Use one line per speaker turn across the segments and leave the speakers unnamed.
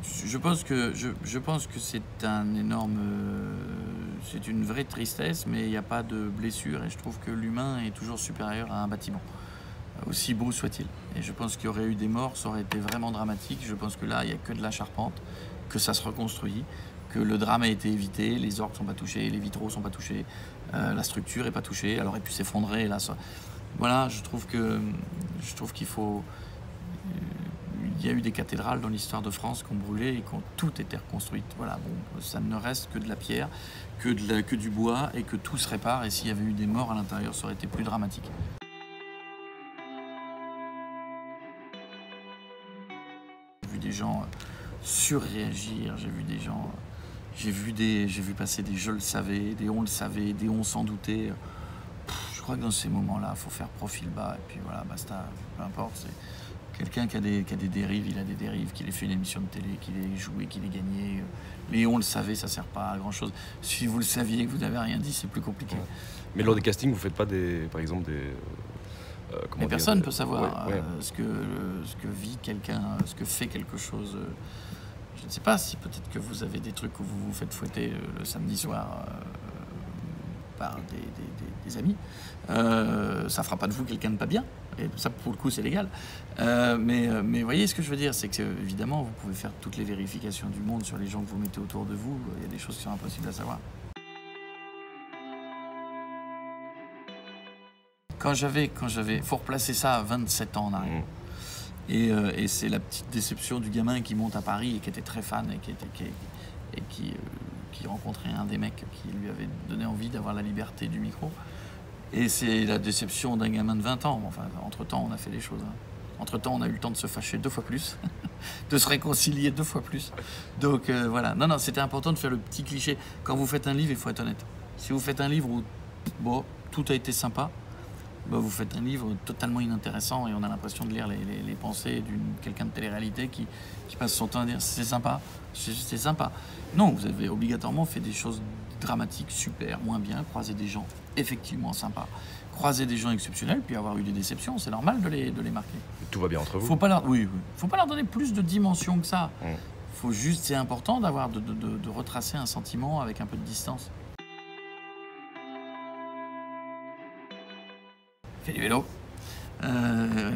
je pense que c'est un énorme, c'est une vraie tristesse, mais il n'y a pas de blessure et je trouve que l'humain est toujours supérieur à un bâtiment, aussi beau soit-il. Et je pense qu'il y aurait eu des morts, ça aurait été vraiment dramatique. Je pense que là, il n'y a que de la charpente, que ça se reconstruit, que le drame a été évité, les orgues ne sont pas touchés, les vitraux ne sont pas touchés, la structure n'est pas touchée, elle aurait pu s'effondrer. Là, ça... Voilà, je trouve qu'il faut... Il y a eu des cathédrales dans l'histoire de France qui ont brûlé et qui ont toutes été reconstruites. Voilà, bon, ça ne reste que de la pierre, que du bois et que tout se répare. Et s'il y avait eu des morts à l'intérieur, ça aurait été plus dramatique. J'ai vu des gens surréagir, j'ai vu des gens... J'ai vu passer des je le savais, des on le savait, des on s'en doutait. Je crois que dans ces moments-là, il faut faire profil bas et puis voilà, basta, peu importe. C'est quelqu'un qui a des dérives, il a des dérives, qu'il ait fait une émission de télé, qu'il ait joué, qu'il ait gagné. Les on le savait, ça sert pas à grand-chose. Si vous le saviez et que vous n'avez rien dit, c'est plus compliqué.
Ouais. Mais lors des castings, vous faites pas par exemple des...
Mais personne ne peut savoir ce que vit quelqu'un, ce que fait quelque chose. Je ne sais pas si peut-être que vous avez des trucs où vous vous faites fouetter le samedi soir par des amis. Ça ne fera pas de vous quelqu'un de pas bien. Et ça, pour le coup, c'est légal. Mais vous voyez ce que je veux dire, c'est que évidemment, vous pouvez faire toutes les vérifications du monde sur les gens que vous mettez autour de vous. Il y a des choses qui sont impossibles à savoir. Faut replacer ça à 27 ans en arrière. Et c'est la petite déception du gamin qui monte à Paris et qui était très fan et qui rencontrait un des mecs qui lui avait donné envie d'avoir la liberté du micro. Et c'est la déception d'un gamin de 20 ans. Enfin, entre-temps, on a fait des choses. Entre-temps, on a eu le temps de se fâcher 2 fois plus, de se réconcilier 2 fois plus. Donc voilà. Non, c'était important de faire le petit cliché. Quand vous faites un livre, il faut être honnête. Si vous faites un livre où bon, tout a été sympa, bah, vous faites un livre totalement inintéressant et on a l'impression de lire les pensées de quelqu'un de télé-réalité qui passe son temps à dire c'est sympa, c'est sympa. Non, vous avez obligatoirement fait des choses dramatiques, super, moins bien, croiser des gens effectivement sympas, croiser des gens exceptionnels, puis avoir eu des déceptions, c'est normal de les marquer.
Tout va bien entre vous.
Faut pas leur donner plus de dimension que ça. Faut juste, c'est important d'avoir de retracer un sentiment avec un peu de distance. Fais du vélo.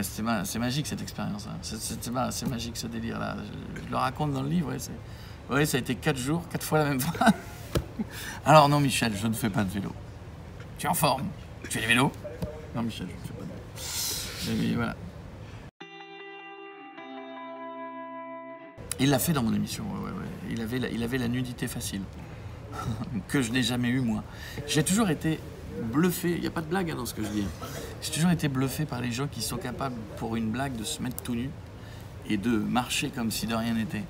C'est magique cette expérience. Hein. C'est magique ce délire-là. Je le raconte dans le livre. Ouais, ça a été 4 jours, 4 fois la même fois. Alors non, Michel, je ne fais pas de vélo. Tu es en forme. Tu fais du vélo? Non, Michel, je ne fais pas de vélo. Et voilà. Il l'a fait dans mon émission. Ouais. Il avait la nudité facile. Que je n'ai jamais eu, moi. J'ai toujours été bluffé, il n'y a pas de blague dans ce que je dis. J'ai toujours été bluffé par les gens qui sont capables, pour une blague, de se mettre tout nu et de marcher comme si de rien n'était.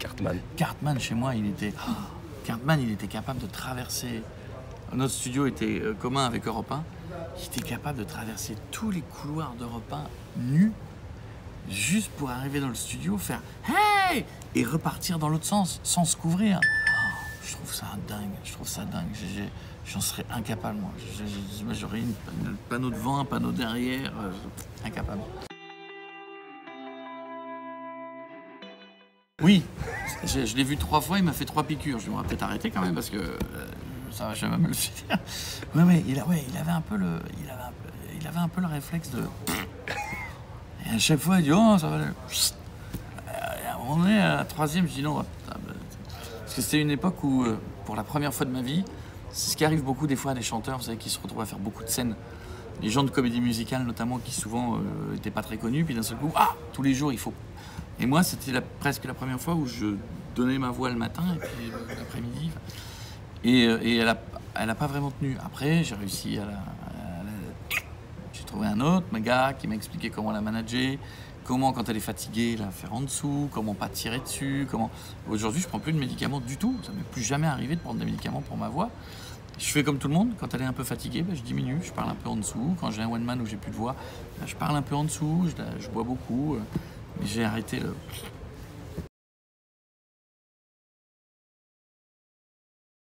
Cartman, chez moi, il était capable de traverser. Notre studio était commun avec Europe 1. Il était capable de traverser tous les couloirs d'Europe 1 nu, juste pour arriver dans le studio, faire « Hey !» et repartir dans l'autre sens, sans se couvrir. Je trouve ça dingue. J'en serais incapable, moi. J'aurais un panneau devant, un panneau derrière. Incapable. Oui, je l'ai vu 3 fois, il m'a fait 3 piqûres. Je vais peut-être arrêter quand même parce que ça va jamais me le faire. Ouais, il avait un peu le réflexe de... Et à chaque fois, il dit « Oh, ça va... » À un moment donné, à la 3e, je dis « Non, parce que c'était une époque où, pour la première fois de ma vie, c'est ce qui arrive beaucoup des fois à des chanteurs, vous savez, qui se retrouvent à faire beaucoup de scènes. Les gens de comédie musicale, notamment, qui souvent n'étaient pas très connus, puis d'un seul coup, tous les jours, il faut. Et moi, c'était presque la première fois où je donnais ma voix le matin et puis l'après-midi. Et elle a pas vraiment tenu. Après, j'ai réussi j'ai trouvé un autre gars qui m'a expliqué comment la manager. Comment, quand elle est fatiguée, la faire en dessous, comment pas tirer dessus, comment... Aujourd'hui, je prends plus de médicaments du tout. Ça ne m'est plus jamais arrivé de prendre des médicaments pour ma voix. Je fais comme tout le monde. Quand elle est un peu fatiguée, je diminue, je parle un peu en dessous. Quand j'ai un one-man où j'ai plus de voix, je parle un peu en dessous, je bois beaucoup. Mais j'ai arrêté